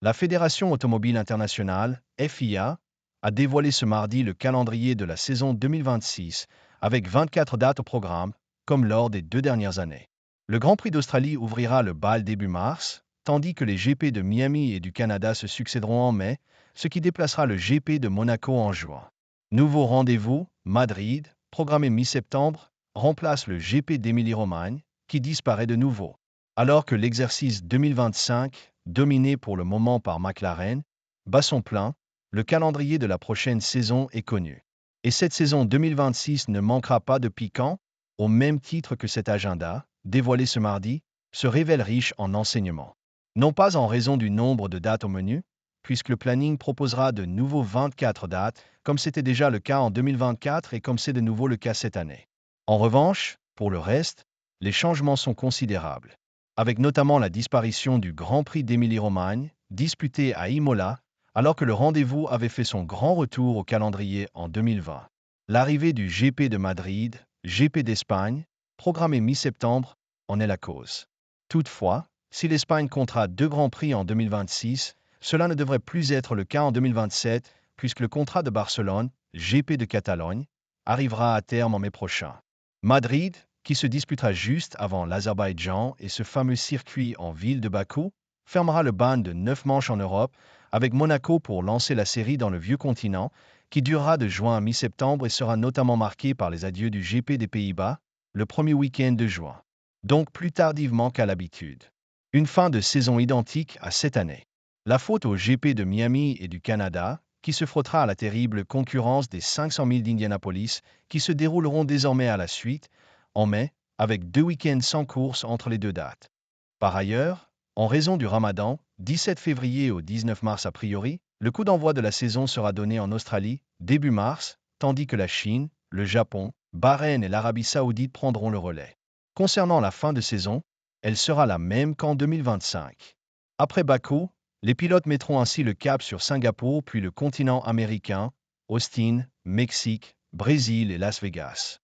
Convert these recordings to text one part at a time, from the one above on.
La Fédération automobile internationale, FIA, a dévoilé ce mardi le calendrier de la saison 2026, avec 24 dates au programme, comme lors des 2 dernières années. Le Grand Prix d'Australie ouvrira le bal début mars, tandis que les GP de Miami et du Canada se succéderont en mai, ce qui déplacera le GP de Monaco en juin. Nouveau rendez-vous, Madrid, programmé mi-septembre, remplace le GP d'Émilie-Romagne, qui disparaît de nouveau. Alors que l'exercice 2025, dominé pour le moment par McLaren, bat son plein, le calendrier de la prochaine saison est connu. Et cette saison 2026 ne manquera pas de piquant, au même titre que cet agenda, dévoilé ce mardi, se révèle riche en enseignements. Non pas en raison du nombre de dates au menu, puisque le planning proposera de nouveau 24 dates, comme c'était déjà le cas en 2024 et comme c'est de nouveau le cas cette année. En revanche, pour le reste, les changements sont considérables, avec notamment la disparition du Grand Prix d'Émilie-Romagne, disputé à Imola, alors que le rendez-vous avait fait son grand retour au calendrier en 2020. L'arrivée du GP de Madrid, GP d'Espagne, programmé mi-septembre, en est la cause. Toutefois, si l'Espagne comptera 2 Grands Prix en 2026, cela ne devrait plus être le cas en 2027, puisque le contrat de Barcelone, GP de Catalogne, arrivera à terme en mai prochain. Madrid, qui se disputera juste avant l'Azerbaïdjan et ce fameux circuit en ville de Bakou, fermera le ban de 9 manches en Europe, avec Monaco pour lancer la série dans le vieux continent, qui durera de juin à mi-septembre et sera notamment marquée par les adieux du GP des Pays-Bas, le premier week-end de juin. Donc plus tardivement qu'à l'habitude. Une fin de saison identique à cette année. La faute au GP de Miami et du Canada, qui se frottera à la terrible concurrence des 500 000 d'Indianapolis, qui se dérouleront désormais à la suite, en mai, avec 2 week-ends sans course entre les deux dates. Par ailleurs, en raison du Ramadan, 17 février au 19 mars a priori, le coup d'envoi de la saison sera donné en Australie, début mars, tandis que la Chine, le Japon, Bahreïn et l'Arabie saoudite prendront le relais. Concernant la fin de saison, elle sera la même qu'en 2025. Après Bakou, les pilotes mettront ainsi le cap sur Singapour puis le continent américain, Austin, Mexique, Brésil et Las Vegas.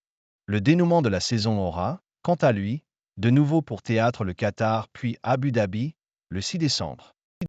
Le dénouement de la saison aura, quant à lui, de nouveau pour théâtre le Qatar puis Abu Dhabi, le 6 décembre.